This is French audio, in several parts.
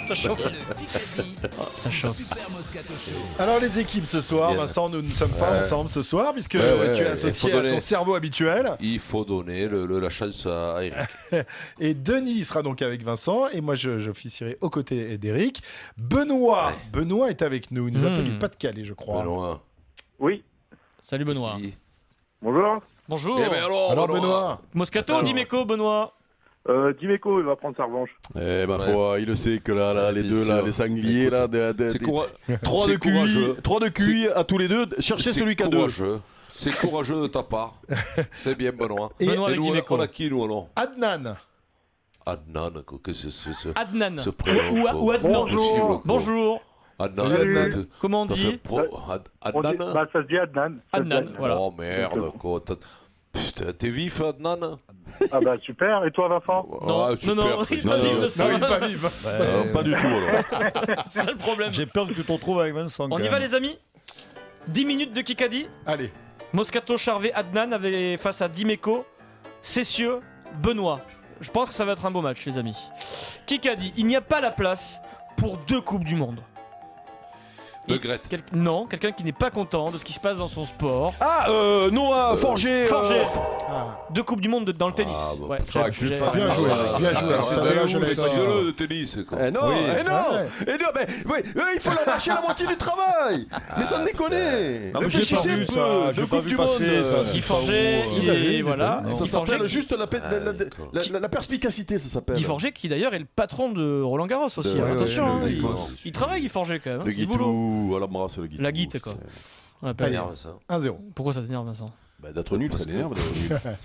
Ça chauffe. Ça chauffe. Alors les équipes ce soir, Bien. Vincent, nous ne sommes pas ensemble ce soir puisque tu es associé il faut à ton donner. cerveau habituel. Il faut donner la chance à Eric. Et Denis sera donc avec Vincent et moi j'officierai aux côtés d'Eric. Benoît est avec nous, il nous appelle du Pas-de-Calais je crois. Benoît. Oui, Salut Benoît. Qui dit bonjour. Bonjour. Eh ben alors Benoît, Moscato, Alors. Dimeco, Benoît. Dimeco, il va prendre sa revanche. Eh ben, Ouais. il le sait que là, Ouais, les bien deux, là, sûr. les sangliers, Écoute, là, c'est courageux. 3 de c'est QI, courageux. 3 de QI à tous les deux. Cherchez celui qui a 2. courageux. C'est courageux de ta part. C'est bien, Benoît. Et Benoît avec nous, Dimeco. on a qui, nous, alors Adnan. Adnan, qu'est-ce que c'est ce Adnan. ce prénom, quoi. Ou Adnan. Possible, quoi. Bonjour. Adnan. Salut, Adnan. Comment on T'as dit fait On dit- Adnan bah, ça se dit Adnan. Ça se dit Adnan, voilà. Oh merde, quoi. Putain, t'es vif, Adnan? Ah bah super. Et toi, Vincent? Non, Ah, super. non, il est pas Non, vif non, de ça. Non, il est pas vif. Pas du tout, alors. C'est ça le problème. J'ai peur que tu te retrouves avec Vincent. On y va les amis. 10 minutes de Kikadi. Allez, Moscato, Charvet, Adnan avait face à Dimeco, Cessieux, Benoît. Je pense que ça va être un beau match les amis. Kikadi, il n'y a pas la place pour 2 coupes du monde. De Grette. Non, quelqu'un qui n'est pas content de ce qui se passe dans son sport. Ah, Noah, Forger. Forger. ah, 2 coupes du monde dans le tennis. Ah, bon, Ouais, crac, j'ai- juste j'ai- pas. bien joué, bien joué. Alors, ça, là, je Mais laisse. dis-le de tennis, quoi. Eh non, Oui. eh non, Ouais. eh non, mais oui, il faut leur lâcher la moitié du travail. Mais ça me déconne. Non, mais j'ai pas Réfléchissez un vu peu. ça, Deux j'ai pas coupes vu du passer monde. ça. Guy Forger, il a vu, il a voilà. vu. Ça Guy s'appelle Forger, juste la perspicacité, ça s'appelle. Guy Forger qui d'ailleurs est le patron de Roland Garros aussi. Ouais, Attention, ouais, hein, le il, gosse. il travaille Guy Forger quand même. hein, Le c'est du boulot. guitou, à l'embrasse le guitou. La guite, quoi. On appelle. Allez. Énerve, ça. 1-0. Pourquoi ça t'énerve Vincent? Bah, d'être nul, Parce ça que- l'énerve. d'être nul.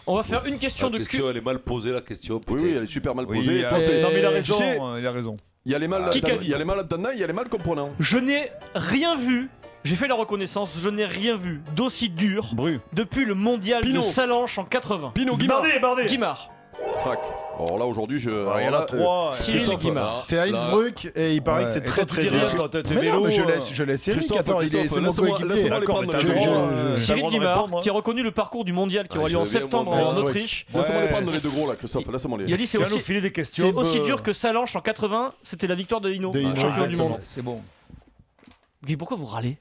On va faire une question La de question, elle est mal posée, la question. Oui, putain. oui, elle est super mal Oui, posée. il a- Toi, c'est- non mais il a Tu raison, sais- il a raison. Il y a les mal Qui qu'a dit il y a les malades d'Anna, il y a les mal comprenants. Je n'ai rien vu. J'ai fait la reconnaissance. Je n'ai rien vu d'aussi dur Bru. depuis le mondial Pinot. de Salanches en 80. Pino Guimard. Bardé. Guimard. Crac. Alors là, aujourd'hui, Il y en a 3. Cyril Christophe, Guimard. C'est à Innsbruck et il paraît que c'est très très dur. Mais non, mais je laisse Eric. Christophe, Attends, c'est mon laisse-moi coéquipier. les D'accord, prendre. mais t'as Je- le droit, je- t'as Cyril le droit de Guimard, répondre, qui a reconnu le parcours du mondial qui aura lieu en je viens, septembre moi, en Innsbruck. Autriche. Laisse-moi les Ouais. prendre les deux gros là, Christophe, laisse-moi les. Il a dit c'est Tu vas nous aussi, filer des c'est questions. aussi dur que Salanches en 80. C'était la victoire de Hino, De Hino, champion du exactement. monde. C'est bon. Mais pourquoi vous râlez?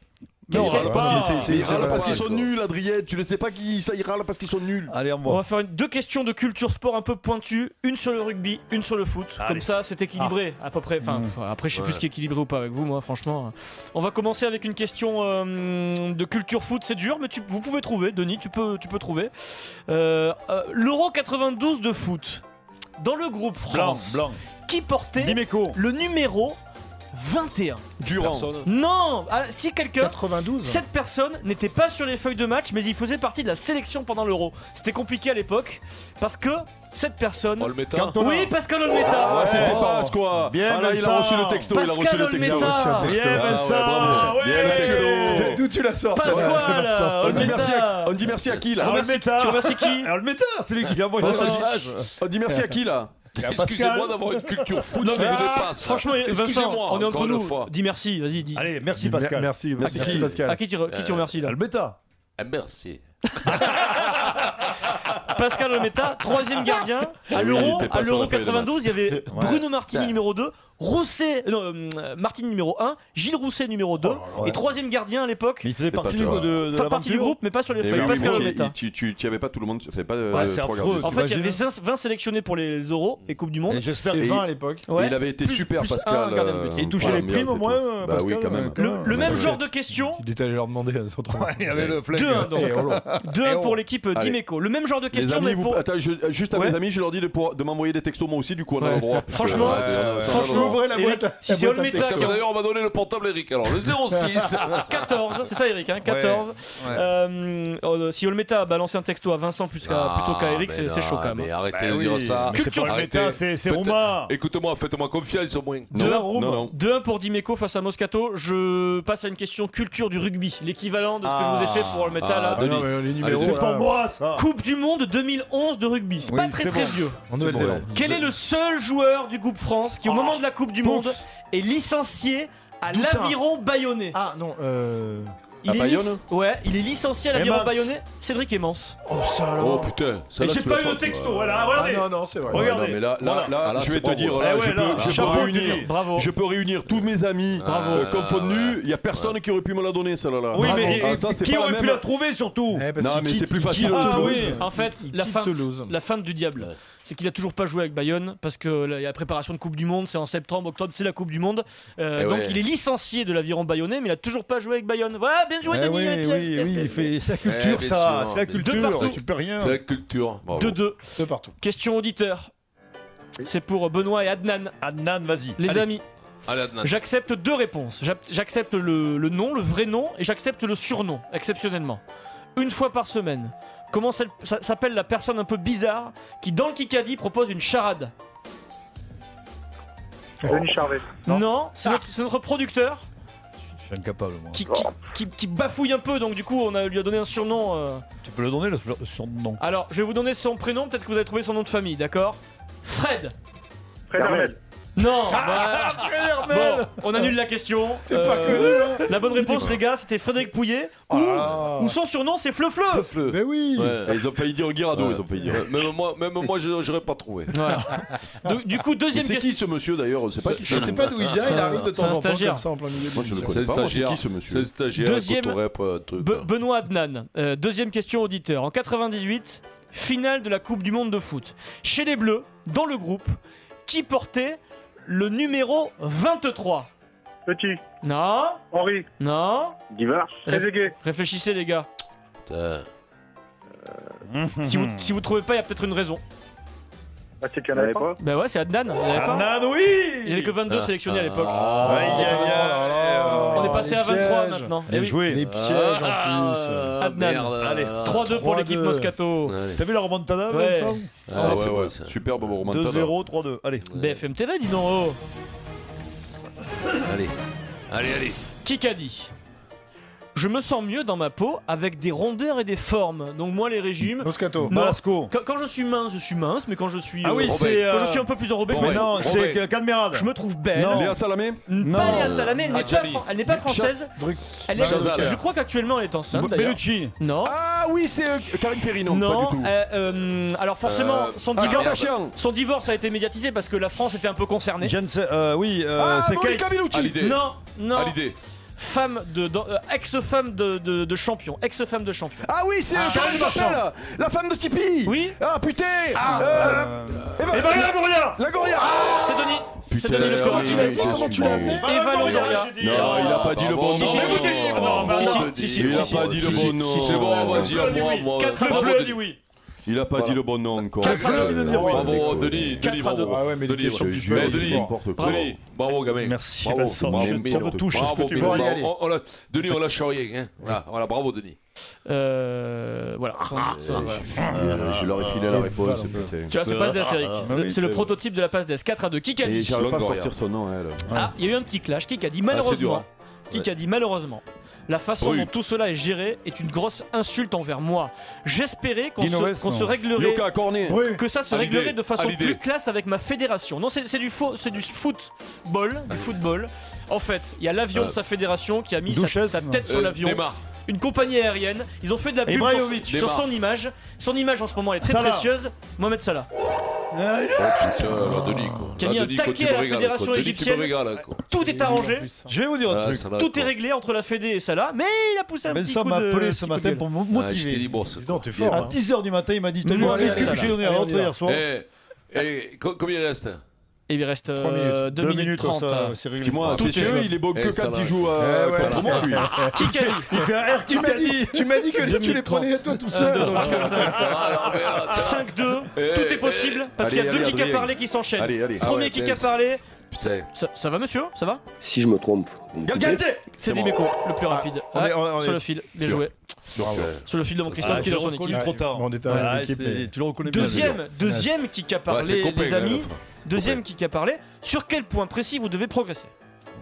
Non, il râle parce pas. qu'il- Mais ils c'est râlent pas parce qu'ils vrai, sont quoi. nuls, Adriette. Tu ne sais pas qui ça, ils râlent parce qu'ils sont nuls. Allez, On va envoie. faire 2 questions de culture sport un peu pointues, une sur le rugby, une sur le foot. Allez. Comme ça, c'est équilibré à peu près. Enfin, après, je sais plus Ouais. ce qui est équilibré ou pas avec vous, moi, franchement. On va commencer avec une question de culture foot. C'est dur, mais vous pouvez trouver. Denis, tu peux trouver. L'Euro 92 de foot. Dans le groupe Blanc, France, blanc. qui portait Dimeco. le numéro 21? Durant. Personne. Non, si quelqu'un. 92. Cette personne n'était pas sur les feuilles de match, mais il faisait partie de la sélection pendant l'Euro. C'était compliqué à l'époque parce que cette personne. Olmeta. Cantona. Oui, Pascal Olmeta. Ah, c'était Oh. pas quoi. Bien, Ah là, il a Vincent. reçu le texto, il a reçu Pascal le texto. Olmeta. reçu un texto. Bien, Ah ouais, Vincent. bravo. Bien le texto. D'où tu la sors ça Pasquale, Vincent On dit merci Olmeta. on dit merci à qui Tu là remercies qui Alors le méta, c'est lui qui a envoyé le message. On dit merci à qui là Excusez-moi d'avoir une culture foot qui vous dépasse. Franchement, Vincent, Excusez-moi, on est entre encore une nous. fois. Dis merci, vas-y, dis. Allez, merci Pascal. Merci, Merci merci qui Pascal. À qui tu remercies là? Le méta. Ah, merci. Pascal Olmeta, troisième gardien. À Oui, il l'Euro était pas à sur l'Euro la feuille de 92, il y avait Bruno Martini Tiens. numéro 2, Rousset, Martini numéro 1, Gilles Rousset numéro 2, et troisième gardien à l'époque. Mais il faisait pas partie sûr. de Pas partie du l'aventure. groupe, mais pas sur les Eh feuilles. oui, Pascal mais Olmeta. tu avais pas tout le monde, c'est pas Ouais, c'est trois affreux. gardiens. En fait, il y avait T'imagines 20 sélectionnés pour les Euros et Coupe du Monde. Et j'espère Et que 20 à l'époque. Et Ouais. il avait été Plus- super plus Pascal. un gardien de but. il touchait les primes au moins. Bah oui, Pascal, quand même. Le même Ouais. genre de question. Il est allé leur demander à autrement. Il avait le flingue. 2-1 donc. Eh, oh là. 2-1 oh. pour l'équipe Allez. d'Imeco. Le même genre de Les question, amis, mais vous... pour. Attends, juste à Ouais. mes amis, je leur dis de m'envoyer des textos moi aussi, du coup on a Ouais. le droit. Franchement, Franchement, ouvrez la Eric, boîte. si c'est la boîte à Olmeta texto. qui a- D'ailleurs, on va donner le portable à Eric. Alors, le 06. 14, c'est ça Eric, hein, 14. Si Olmeta a balancé un texto à Vincent plutôt qu'à Eric, c'est chaud quand même. Mais arrêtez Bah de oui, dire ça. mais c'est pas le Arrêtez. méta, c'est Faites- Romain. Écoutez-moi, faites-moi confiance au moins. Deux- Non. 2-1 pour Dimeco face à Moscato. Je passe à une question culture du rugby, l'équivalent de ce que je vous ai fait pour Olmeta là. Ah non, mais les numéros, C'est là, pour moi ça. Coupe du monde 2011 de rugby, c'est Oui, pas très c'est très bon. vieux. en Nouvelle-Zélande. Quel est le seul joueur du groupe France qui au moment de la Coupe du Monde est licencié à D'où ça l'Aviron Bayonnais? Ah non, À Bayonne Ouais, il est licencié à l'aviron Emmans. bayonnais. Cédric Emmans. Oh, ça alors. Oh putain, Et celle-là, j'ai tu pas la eu le sautes, texto, ouais. voilà, Ah regardez. non, c'est vrai. Regardez. Non, mais là, Ah, là, je vais c'est te bon, dire, ouais. là, Eh ouais, je là, peux chapeau, réunir. Denis. Bravo. Je peux réunir tous mes amis Bravo. confondus. Il n'y a personne qui aurait pu me la donner, celle-là. Oui, Bravo. mais Ah, ça, c'est qui pas la aurait pu même. la trouver surtout? Eh, parce Non, qu'il mais quitte- c'est plus il facile quitte de Toulouse. oui. En fait, Il la quitte fin, Toulouse. la fin du diable, Ouais. c'est qu'il a toujours pas joué avec Bayonne parce que la préparation de Coupe du Monde, c'est en septembre, octobre, c'est la Coupe du Monde. Eh Donc ouais. il est licencié de l'aviron bayonnais, mais il a toujours pas joué avec Bayonne. Voilà, bien joué, Eh Denis. oui, Pierre. oui, c'est la culture, bien ça. sûr. C'est la De culture. partout. Tu peux rien. C'est la culture. Bravo. 2-2. De partout. Question auditeur. C'est pour Benoît et Adnan. Adnan, vas-y. Les Allez. amis, Allez, Adnan. j'accepte 2 réponses. J'accepte le nom, le vrai nom, et j'accepte le surnom, exceptionnellement. Une fois par semaine. Comment s'appelle la personne un peu bizarre qui, dans le Kikadi, propose une charade? Denis Charvet. Non, c'est notre producteur Je suis incapable, moi. qui bafouille un peu, donc du coup, lui a donné un surnom. Tu peux le donner, son nom. Alors, je vais vous donner son prénom, peut-être que vous avez trouvé son nom de famille, d'accord? Fred. Fred Hermel. Non. Bah, bon, on annule la question. T'es pas connu, hein. La bonne réponse, les gars, c'était Frédéric Pouillet. Ah. Ou son surnom, c'est Fleu-Fleu. Fleu. Mais oui. Ouais. Et ils ont failli dire Guirado, Ouais. ils ont failli dire. Même moi, j'aurais pas trouvé. Voilà. Donc, du coup, Mais deuxième c'est question. qui ce monsieur d'ailleurs? On sait pas qui Je sais pas d'où il vient, C'est il un- arrive de c'est temps un en temps stagiaire. comme ça en plein milieu de Moi, je le l'émission. connais C'est pas. Moi, c'est stagiaire. qui ce monsieur? C'est stagiaire. Deuxième- Cotorep, un truc. Benoît Adnan, deuxième question auditeur. En 98, finale de la Coupe du Monde de foot. Chez les Bleus, dans le groupe, qui portait le numéro 23? Petit. Non, Henri. non. Divers. Trezeguet. Réfléchissez, les gars. Putain. Si vous trouvez pas, il y a peut-être une raison. Ah, c'est qu'il y en avait pas. Bah ouais, c'est Adnan. Il y en avait pas. Adnan, oui. Il y avait que 22 sélectionnés à l'époque. Aïe, aïe, aïe. On est passé les à 23 pièges. maintenant. Eh Bien oui. joué. Les pièges en plus. Adnan. Merde. Allez. 3-2 pour l'équipe 3-2. Moscato. Allez. T'as vu la remontada, Ouais. Vincent? Ah, c'est ouais, vrai. ouais, ça. Superbe remontada. 2-0, 3-2. Allez. BFM TV, dis donc. Oh. Allez. Allez. Qui qu'a dit? Je me sens mieux dans ma peau avec des rondeurs et des formes. Donc moi les régimes. Moscato. Non. Malasco. Quand je suis mince, mais quand je suis Ah oui, Robin. c'est. quand je suis un peu plus enrobé, Bon, je me Mais ouais. non, Robin. c'est Cadmerade. je me trouve belle. Non. Léa Salamé? Pas Léa Salamé, elle n'est pas, Adjani. elle n'est pas française. Druck. Elle est, Chazal. je crois qu'actuellement elle est enceinte d'ailleurs. Bellucci. Non. Ah oui, c'est Karine Ferry, non, non. pas du tout. Alors forcément, son Ah, divorce, Kardashian. son divorce a été médiatisé parce que la France était un peu concernée. Jensen, oui, Ah, c'est Monica Bellucci. Hallyday. Non, non. Hallyday. Femme ex-femme de champion, ex-femme de champion. Ah oui, c'est comment elle s'appelle? La femme de Tipeee. Oui. Ah putain. Eva Longoria. La Goria. C'est Denis. C'est Putain, Denis Le Corps. oui, tu l'as dit, oui, comment je tu suis l'as nul. appelé Eva Longoria. Non, il a pas dit le bon nom. Si, si, si, si. Il a pas dit le bon nom. C'est bon, vas-y, à moi. Quatre à Bravo, deux. Denis. oui. Il a pas Voilà. dit le bon nom encore. Quatre à deux. Bravo, Denis, Quatre à deux. bravo. Ah ouais, mais les Denis, questions bravo. du peuple, Mais c'est Denis, fort. N'importe quoi. Denis, bravo, gamin. Merci, Bravo. Vincent. Bravo, Ça me touche ce que bravo, tu mais veux. Bon, allez, bravo. allez. Denis, on lâche rien. Hein. Voilà, bravo, Denis. Voilà. Voilà. Je leur ai filé la réponse. Voilà. putain. Tu vois, c'est passe d'As, Eric. oui, C'est le prototype de la passe d'As. 4 à 2. Qui qu'a Et dit? j'arrive pas à Longoria. sortir son nom, elle. Ah, il y a eu un petit clash. Qui qu'a dit c'est dur, malheureusement? hein. Qui qu'a dit malheureusement? La façon Oui. dont tout cela est géré est une grosse insulte envers moi. J'espérais qu'on Guinoves, se, qu'on se non. réglerait. Yoka Cornet. Bru. Que ça se Hallyday. réglerait de façon Hallyday. plus classe avec ma fédération. Non, c'est du football, du football. En fait, il y a l'avion de sa fédération qui a mis Duchesne, sa tête sur l'avion. Neymar. Une compagnie aérienne. Ils ont fait de la pub Ibrahimovic. sur Neymar. son image. Son image en ce moment elle est très Salah. précieuse. Mohamed Salah. Putain, la Denis, quoi. Qui a mis La un Denis, taquet quoi, tu à me la régales, fédération quoi. Denis, égyptienne. Tu me régales, quoi. Tout est arrangé. Je vais vous dire un Ah, truc. ça va, Tout quoi. est réglé entre la Fédé et Salah. Mais il a poussé un petit Vincent coup m'a de. appelé ce petit coup de matin gueule. pour me Ah, je t'ai motiver. dit, bon, c'est Dis donc, t'es fort. À hein. 10h du matin, il m'a dit t'as vu Bon, le allez, calcul que allez, j'ai donné à allez, on l'autre y va. hier soir? Combien il reste? Et il reste 3 minutes. 2 minutes 30. c'est réglé. Dis-moi, Tout c'est est sûr, joué. il est bon que Eh, quand ça il va. joue Eh ouais. contre moi, lui. Qui qu'a dit? Il fait un R Tu m'as dit que tu les prenais à toi tout seul. deux, donc, trois, quatre, cinq. Ah, non, mais là, 5-2, Eh, tout est possible parce qu'il y a allez, deux qui Adrien. a parlé qui s'enchaînent. Allez, allez. Premier Ah ouais, qui a mince. parlé, Putain. ça va monsieur? Ça va? Si je me trompe, vous me coupez. C'est bon. Dimeco, le plus rapide. on est- on sur est- le fil, bien Sûr. joué. Bravo. Sur le fil de mon Christophe Ah, qui est je dans son l'ai reconnu équipe. trop tard. Bon, on était dans la même équipe, mais- Tu le reconnais bien. Deuxième qui a Ouais, parlé, c'est copain, les amis. là, Deuxième qui a parlé. Sur quel point précis vous devez progresser?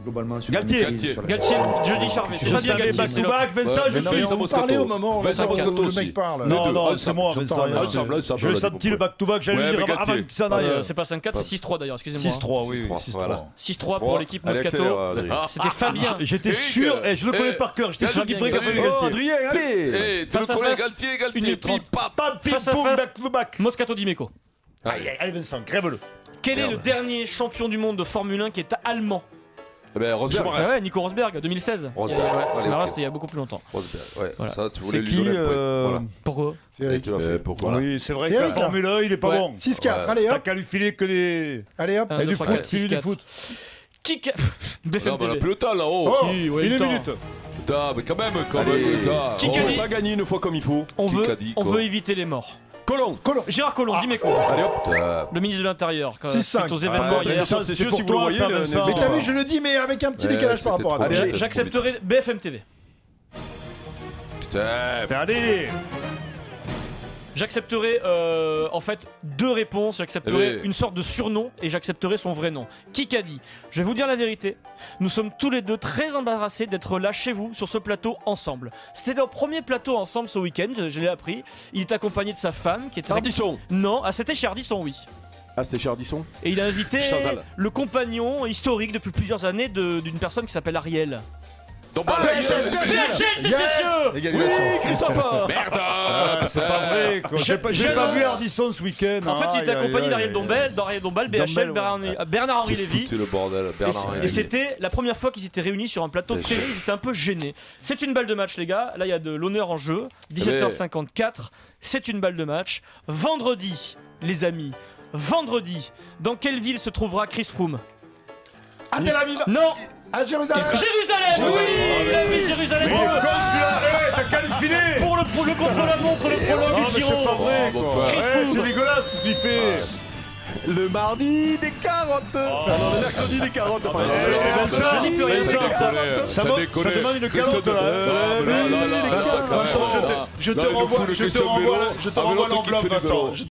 globalement sur Galtier. la maîtrise, sur la- Galtier, je dis Charvet. Je J'ai pas dit savais Galtier, back c'est to l'autre. back, Vincent, Ouais, je mais non, suis. Vincent Vous Moscato. parlez au moment où Vincent Moscato le aussi. mec parle. Les Non, deux, non, ensemble. c'est moi, J'entends Vincent. rien. Ensemble, ensemble, J'avais on a dit senti mon le back to back, j'allais Ouais, le dire mais avant Galtier. que ça n'aille. C'est pas 5-4, c'est 6-3 d'ailleurs, excusez-moi. 6-3, oui, 6-3, 6-3. voilà. 6-3 pour l'équipe Moscato. C'était Fabien. J'étais Eric, sûr, et je le connais par cœur, j'étais sûr qu'il ferait Galtier. Galtier. Oh, Adrien, allez. Eh, tu le Face à connais, face, Galtier, une Galtier, minute puis trente. pap. Pas ping Face à pong, face. back to back. Moscato Dimeco. Allez Vincent, crève-le. Quel est Merde. le dernier champion du monde de Formule 1 qui est allemand? Eh ben, Rosberg. Schumacher. Ah ouais, Nico Rosberg, 2016. Rosberg, Ouais, allez, le ok. reste, il y a beaucoup plus longtemps. Rosberg, ouais. Voilà. Ça, tu voulais C'est lui qui donner le point. Voilà. Pourquoi? C'est Et Eric. tu l'as fait. pourquoi Voilà. Oui, c'est vrai C'est que la Eric, là. Formule 1, il est pas Ouais. bon. 6-4, Ouais. allez T'as hop. qu'à lui filer que des. Allez hop. Un, Et deux, du trois, foot, quatre, filer six, du quatre. foot. Qui Non, mais on a BFM plus le temps là-haut. Oh, Si, ouais, une le temps. minute. Putain, mais quand même, Allez. les gars. Qui Oh, qu'a On dit va gagner une fois comme il faut. On Qui veut, qu'a dit, on quoi veut éviter les morts. Colomb. Gérard Collomb, Dimeco. Allez hop. putain. Le ministre de l'Intérieur. 6-5. Suite aux événements Ah, hier. ça, c'est c'est sûr, pour si vous le toi, voyez, ça, le- Vincent. Mais t'as vu, je le dis, mais avec un petit Ouais, décalage par c'était rapport à trop toi. vite. J'accepterai BFM TV. Putain. Allez. J'accepterai en fait deux réponses. J'accepterai Eh ben. une sorte de surnom et j'accepterai son vrai nom. Qui qu'a dit? Je vais vous dire la vérité. Nous sommes tous les deux très embarrassés d'être là chez vous sur ce plateau ensemble. C'était leur premier plateau ensemble ce week-end. Je l'ai appris. Il est accompagné de sa femme qui était. Ardisson. Non, ah, c'était chez Ardisson, oui. Ah, c'était Chardisson. Et il a invité Chazal. le compagnon historique depuis plusieurs années d'une personne qui s'appelle Ariel. Donc, bah, BHL, c'est Yes. sûr. Égalisation. Christophe. Merde. C'est pas vrai, quoi. J'ai pas j'annonce- vu Ardisson ce week-end. En fait, il était Aïe, accompagné aïe, d'Ariel aïe, Dombal, BHL, Dombel, ouais. Bernard-Henri C'est Lévy. foutu le bordel. Et Bernard c'est- Henry Et Lévy. c'était la première fois qu'ils étaient réunis sur un plateau de Bien télé, sûr. ils étaient un peu gênés. C'est une balle de match, les gars. Là, il y a de l'honneur en jeu. 17h54, c'est une balle de match. Vendredi, les amis, vendredi, dans quelle ville se trouvera Chris Froome? À Tel Aviv. Non, À Jérusalem. Jérusalem. Oui, la ville de Jérusalem. Mais il est con, celui-là. Eh, t'as qu'à le filer. Pour le contre-la-montre, le prologue Non, du mais c'est Giro. pas vrai, bon, quoi. frère. Chris Eh, Froome. c'est dégueulasse ce qu'il fait. Le mardi des carottes. Alors, le mercredi des carottes. pardon. ben, ça, Vincent, il peut rien Vincent, dire comme ça. Ça Ça va- déconne. ça demande une Christophe- carotte, là. Non, mais là, là, là, Vincent, ça, quand même, Vincent, oh, là. je te Là, il nous renvoie, fout le je te Christophe renvoie, Vélo je te avec renvoie l'autre qui l'enveloppe, fait du Vincent. vélo. Je te